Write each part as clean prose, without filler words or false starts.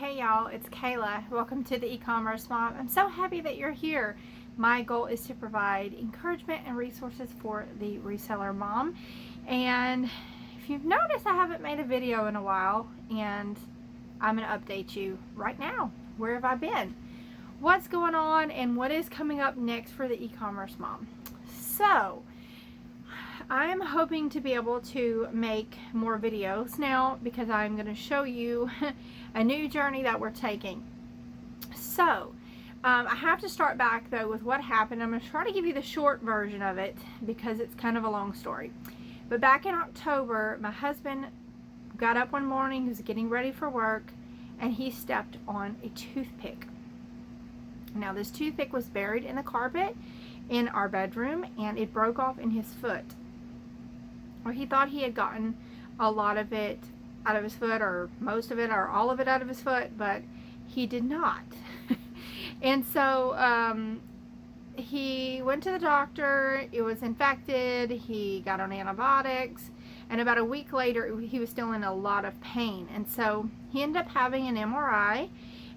Hey y'all, it's Kayla. Welcome to the e-commerce mom. I'm so happy that you're here. My goal is to provide encouragement and resources for the reseller mom. And if you've noticed, I haven't made a video in a while, and I'm going to update you right now. Where have I been? What's going on and what is coming up next for the e-commerce mom? So, I'm hoping to be able to make more videos now because I'm going to show you a new journey that we're taking. So, I have to start back though with what happened. I'm going to try to give you the short version of it because it's kind of a long story. But back in October, my husband got up one morning, he was getting ready for work, and he stepped on a toothpick. Now, this toothpick was buried in the carpet in our bedroom, and it broke off in his foot. Or he thought he had gotten a lot of it out of his foot, or most of it, or all of it out of his foot, but he did not. And so he went to the doctor. It was infected. He got on antibiotics, and about a week later he was still in a lot of pain. And so he ended up having an MRI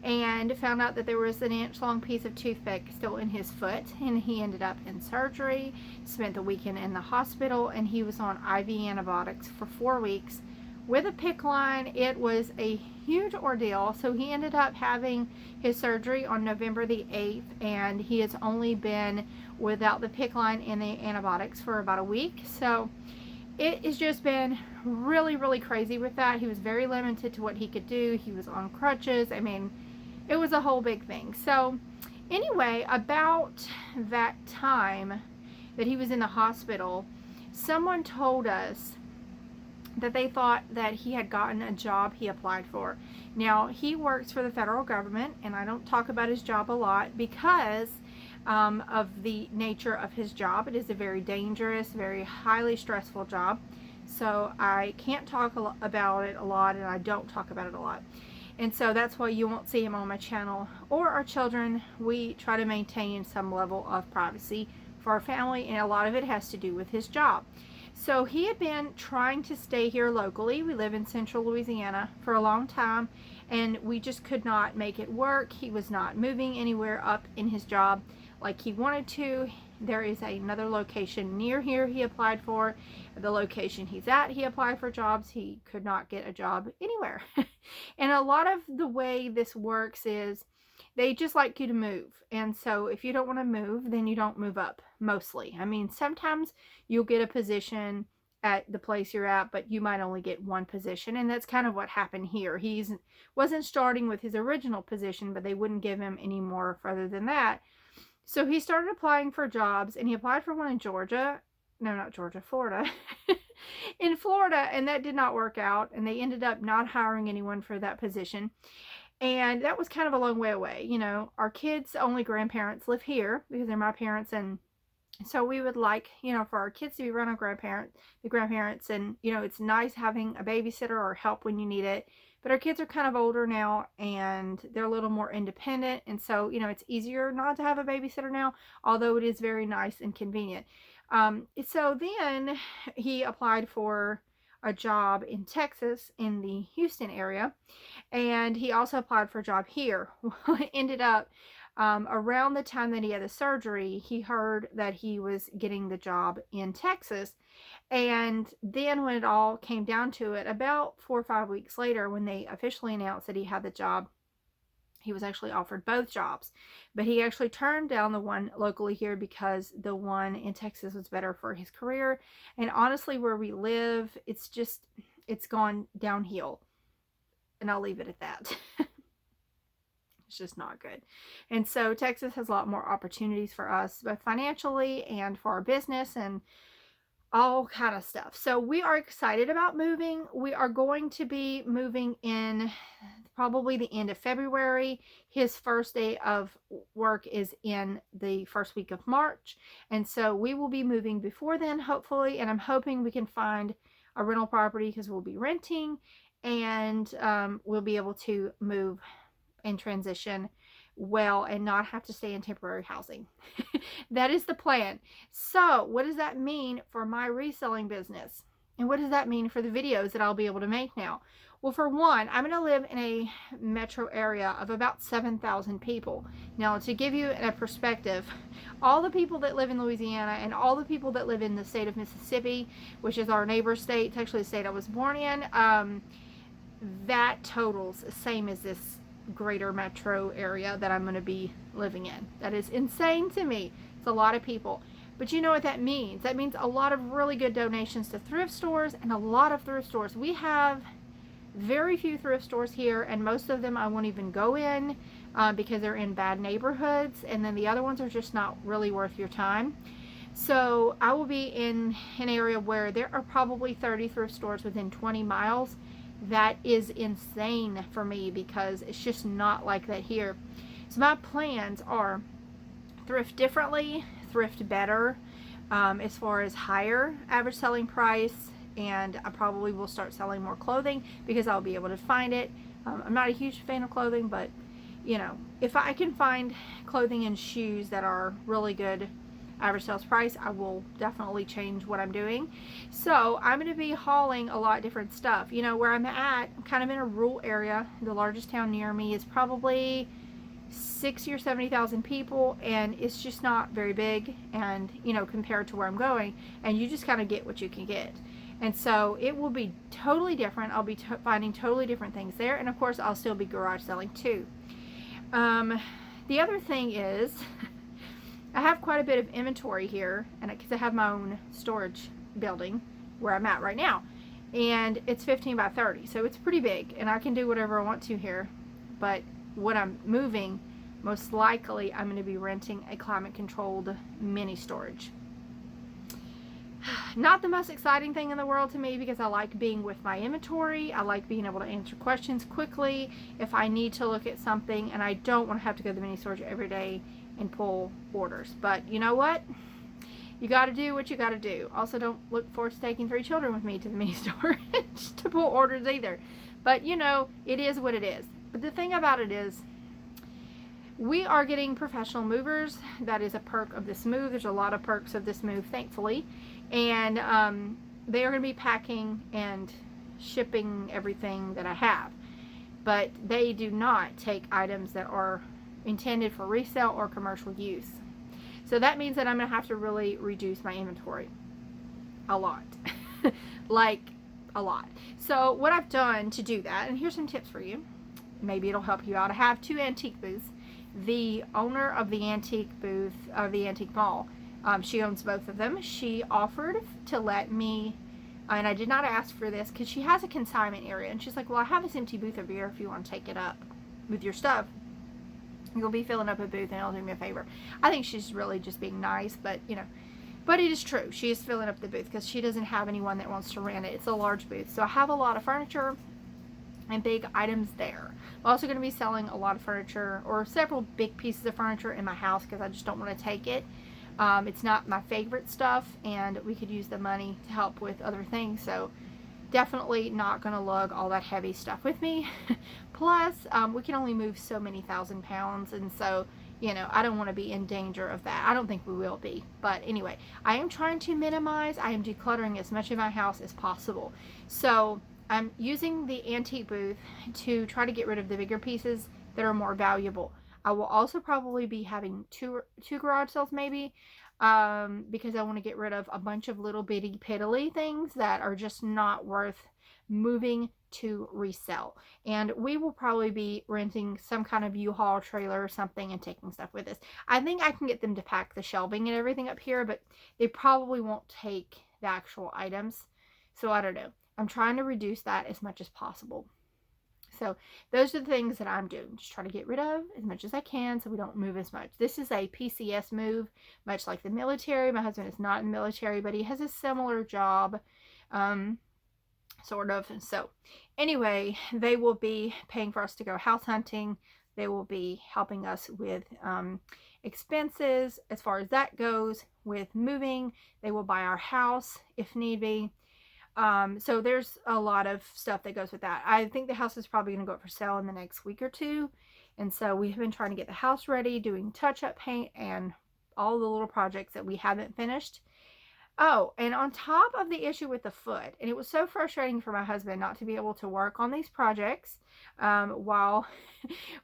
and found out that there was an inch-long piece of toothpick still in his foot, and he ended up in surgery, spent the weekend in the hospital, and he was on IV antibiotics for 4 weeks with a PICC line. It was a huge ordeal. So he ended up having his surgery on November the 8th, and he has only been without the PICC line and the antibiotics for about a week. So it has just been really crazy with that. He was very limited to what he could do. He was on crutches. I mean, it was a whole big thing. So anyway, about that time that he was in the hospital, someone told us that they thought that he had gotten a job he applied for. Now, he works for the federal government, and I don't talk about his job a lot because of the nature of his job. It is a very dangerous, very highly stressful job. So I can't talk about it a lot, and I don't talk about it a lot. And so that's why you won't see him on my channel or our children. We try to maintain some level of privacy for our family, and a lot of it has to do with his job. So he had been trying to stay here locally. We live in central Louisiana for a long time, and we just could not make it work. He was not moving anywhere up in his job like he wanted to. There is another location near here he applied for. The location he's at, he applied for jobs. He could not get a job anywhere. And a lot of the way this works is they just like you to move. And so if you don't want to move, then you don't move up, mostly. I mean, sometimes you'll get a position at the place you're at, but you might only get one position. And that's kind of what happened here. He wasn't starting with his original position, but they wouldn't give him any more further than that. So he started applying for jobs, and he applied for one in Georgia. No, not Georgia, Florida. In Florida, and that did not work out, and they ended up not hiring anyone for that position. And that was kind of a long way away. You know, our kids' only grandparents live here because they're my parents, and so we would like, you know, for our kids to be around the grandparents, and, you know, it's nice having a babysitter or help when you need it. But our kids are kind of older now, and they're a little more independent, and so, you know, it's easier not to have a babysitter now, although it is very nice and convenient. So then he applied for a job in Texas in the Houston area, and he also applied for a job here. It ended up around the time that he had the surgery, he heard that he was getting the job in Texas. And then when it all came down to it, about 4 or 5 weeks later, when they officially announced that he had the job, he was actually offered both jobs. But he actually turned down the one locally here because the one in Texas was better for his career. And honestly, where we live, it's gone downhill. And I'll leave it at that. It's just not good. And so Texas has a lot more opportunities for us, both financially and for our business and all kind of stuff. So we are excited about moving. We are going to be moving in probably the end of February. His first day of work is in the first week of March. And so we will be moving before then, hopefully. And I'm hoping we can find a rental property because we'll be renting, and we'll be able to move and transition well and not have to stay in temporary housing. That is the plan. So what does that mean for my reselling business? And what does that mean for the videos that I'll be able to make now? Well, for one, I'm going to live in a metro area of about 7,000 people. Now, to give you a perspective, all the people that live in Louisiana and all the people that live in the state of Mississippi, which is our neighbor state, it's actually the state I was born in, that totals the same as this greater metro area that I'm going to be living in. That is insane to me. It's a lot of people. But you know what that means? That means a lot of really good donations to thrift stores and a lot of thrift stores. We have very few thrift stores here, and most of them I won't even go in because they're in bad neighborhoods, and then the other ones are just not really worth your time. So I will be in an area where there are probably 30 thrift stores within 20 miles. That is insane for me because it's just not like that here. So my plans are thrift differently, thrift better, as far as higher average selling price, and I probably will start selling more clothing because I'll be able to find it. I'm not a huge fan of clothing, but you know, if I can find clothing and shoes that are really good average sales price, I will definitely change what I'm doing. So I'm going to be hauling a lot of different stuff. You know, where I'm at, I'm kind of in a rural area. The largest town near me is probably 60 or 70,000 people, and it's just not very big, and you know, compared to where I'm going, and you just kind of get what you can get. And so it will be totally different. I'll be finding totally different things there, and of course I'll still be garage selling too. The other thing is I have quite a bit of inventory here, and because I have my own storage building where I'm at right now, and it's 15 by 30, so it's pretty big, and I can do whatever I want to here. But when I'm moving, most likely I'm going to be renting a climate controlled mini storage. Not the most exciting thing in the world to me because I like being with my inventory. I like being able to answer questions quickly if I need to look at something, and I don't want to have to go to the mini storage every day and pull orders. But you know what? You got to do what you got to do. Also, don't look forward to taking 3 children with me to the mini storage to pull orders either. But you know, it is what it is. But the thing about it is, we are getting professional movers. That is a perk of this move. There's a lot of perks of this move, thankfully. And they are going to be packing and shipping everything that I have. But they do not take items that are intended for resale or commercial use. So that means that I'm going to have to really reduce my inventory a lot. Like a lot. So what I've done to do that, and here's some tips for you. Maybe it'll help you out. I have 2 antique booths. The owner of the antique booth, of the antique mall, she owns both of them. She offered to let me, and I did not ask for this because she has a consignment area, and she's like, well, I have this empty booth over here if you want to take it up with your stuff. You'll be filling up a booth and it'll do me a favor. I think she's really just being nice, but you know, but it is true. She is filling up the booth because she doesn't have anyone that wants to rent it. It's a large booth. So I have a lot of furniture and big items there. I'm also going to be selling a lot of furniture, or several big pieces of furniture in my house because I just don't want to take it. It's not my favorite stuff, and we could use the money to help with other things. So definitely not going to lug all that heavy stuff with me. Plus, we can only move so many 1,000 pounds, and so, you know, I don't want to be in danger of that. I don't think we will be. But anyway, I am trying to minimize. I am decluttering as much of my house as possible. So I'm using the antique booth to try to get rid of the bigger pieces that are more valuable. I will also probably be having two garage sales maybe, because I want to get rid of a bunch of little bitty piddly things that are just not worth moving to resell. And we will probably be renting some kind of U-Haul trailer or something and taking stuff with us. I think I can get them to pack the shelving and everything up here, but they probably won't take the actual items. So I don't know. I'm trying to reduce that as much as possible. So those are the things that I'm doing. Just try to get rid of as much as I can so we don't move as much. This is a PCS move, much like the military. My husband is not in the military, but he has a similar job, sort of. So anyway, they will be paying for us to go house hunting. They will be helping us with expenses as far as that goes. With moving, they will buy our house if need be. So there's a lot of stuff that goes with that. I think the house is probably going to go up for sale in the next week or two. And so we have been trying to get the house ready, doing touch-up paint and all the little projects that we haven't finished. Oh, and on top of the issue with the foot, and it was so frustrating for my husband not to be able to work on these projects while,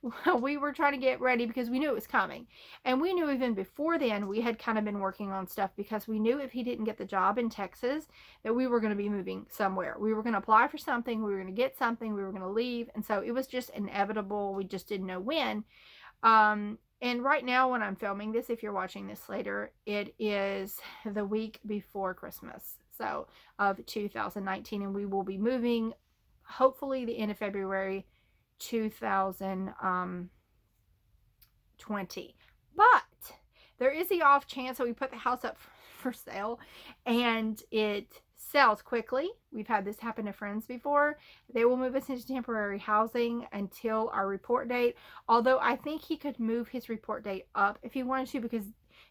while we were trying to get ready because we knew it was coming. And we knew even before then we had kind of been working on stuff because we knew if he didn't get the job in Texas that we were going to be moving somewhere. We were going to apply for something, we were going to get something, we were going to leave. And so it was just inevitable. We just didn't know when. And right now when I'm filming this, if you're watching this later, it is the week before Christmas, so of 2019, and we will be moving hopefully the end of February 2020. But there is the off chance that we put the house up for sale and it sells quickly. We've had this happen to friends before. They will move us into temporary housing until our report date. Although I think he could move his report date up if he wanted to, because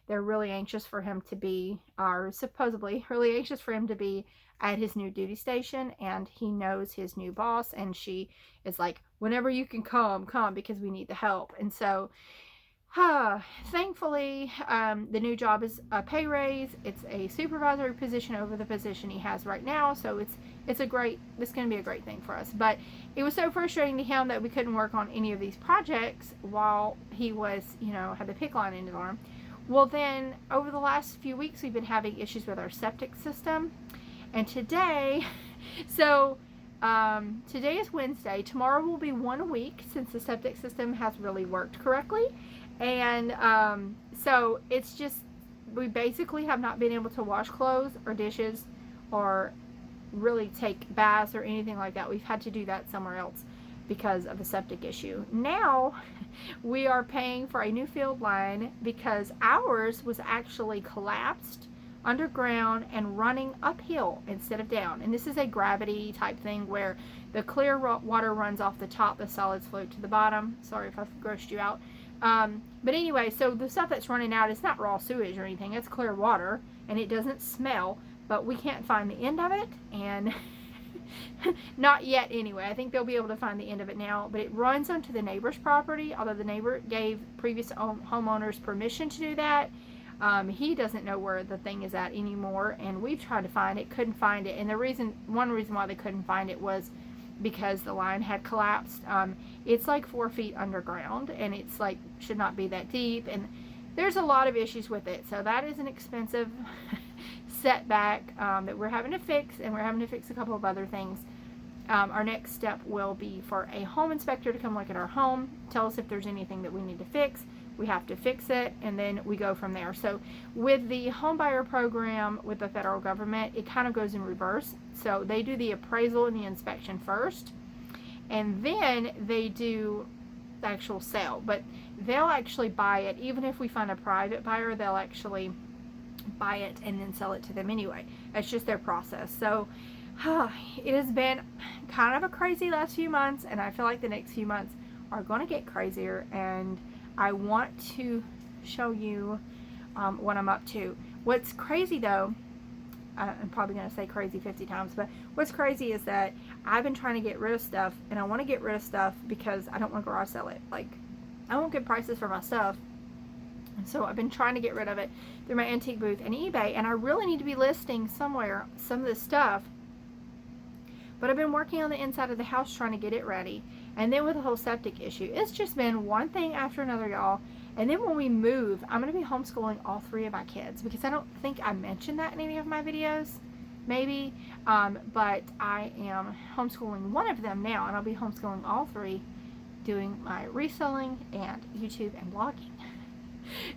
they're really anxious for him to be, or supposedly really anxious for him to be at his new duty station, and he knows his new boss, and she is like, whenever you can come because we need the help. And so thankfully, the new job is a pay raise. It's a supervisory position over the position he has right now. So it's going to be a great thing for us. But it was so frustrating to him that we couldn't work on any of these projects while he was, had the PICC line in his arm. Well, then over the last few weeks, we've been having issues with our septic system. And today, today is Wednesday. Tomorrow will be 1 week since the septic system has really worked correctly. And so it's just, we basically have not been able to wash clothes or dishes or really take baths or anything like that. We've had to do that somewhere else because of a septic issue. Now we are paying for a new field line because ours was actually collapsed underground and running uphill instead of down. And this is a gravity type thing where the clear water runs off the top, the solids float to the bottom. Sorry if I've grossed you out. But anyway, so the stuff that's running out is not raw sewage or anything. It's clear water and it doesn't smell, but we can't find the end of it, and not yet anyway. I think they'll be able to find the end of it now, but it runs onto the neighbor's property, although the neighbor gave previous homeowners permission to do that. He doesn't know where the thing is at anymore, and we've tried to find it, couldn't find it. And one reason why they couldn't find it was because the line had collapsed. It's like 4 feet underground, and it's like should not be that deep, and there's a lot of issues with it. So that is an expensive setback that we're having to fix, and we're having to fix a couple of other things. Our next step will be for a home inspector to come look at our home, tell us if there's anything that we need to fix. We have to fix it, and then we go from there. So with the home buyer program with the federal government, it kind of goes in reverse. So they do the appraisal and the inspection first, and then they do the actual sale. But they'll actually buy it. Even if we find a private buyer, they'll actually buy it and then sell it to them anyway. That's just their process. So it has been kind of a crazy last few months, and I feel like the next few months are going to get crazier, and I want to show you what I'm up to. What's crazy though, I'm probably going to say crazy 50 times, but what's crazy is that I've been trying to get rid of stuff, and I want to get rid of stuff because I don't want to garage sell it. Like, I won't get prices for my stuff, and so I've been trying to get rid of it through my antique booth and eBay, and I really need to be listing somewhere some of this stuff. But I've been working on the inside of the house trying to get it ready. And then with the whole septic issue, it's just been one thing after another, y'all. And then when we move, I'm going to be homeschooling all 3 of my kids, because I don't think I mentioned that in any of my videos, maybe. But I am homeschooling one of them now, and I'll be homeschooling all 3, doing my reselling and YouTube and blogging.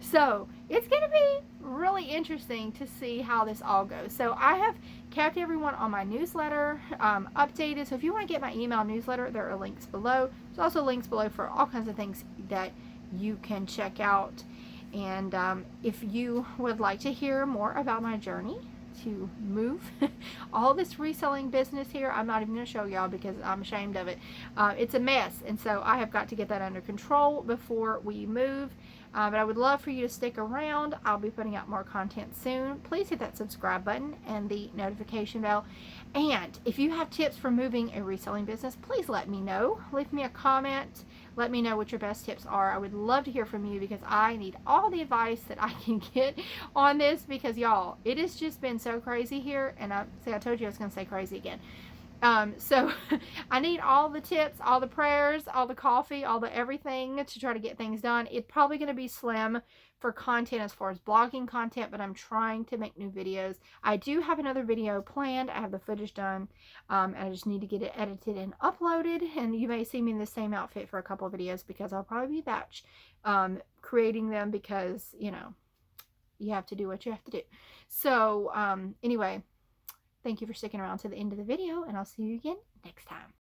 So it's going to be really interesting to see how this all goes. So I have kept everyone on my newsletter updated. So if you want to get my email newsletter, there are links below. There's also links below for all kinds of things that you can check out. And if you would like to hear more about my journey to move all this reselling business here, I'm not even going to show y'all because I'm ashamed of it. It's a mess, and so I have got to get that under control before we move. But I would love for you to stick around. I'll be putting out more content soon. Please hit that subscribe button and the notification bell. And if you have tips for moving a reselling business, please let me know. Leave me a comment. Let me know what your best tips are. I would love to hear from you because I need all the advice that I can get on this, because y'all, it has just been so crazy here. And I told you I was going to say crazy again. So I need all the tips, all the prayers, all the coffee, all the everything to try to get things done. It's probably going to be slim for content as far as blogging content, but I'm trying to make new videos. I do have another video planned. I have the footage done. And I just need to get it edited and uploaded. And you may see me in the same outfit for a couple of videos, because I'll probably be batch creating them, because, you know, you have to do what you have to do. So anyway, thank you for sticking around to the end of the video, and I'll see you again next time.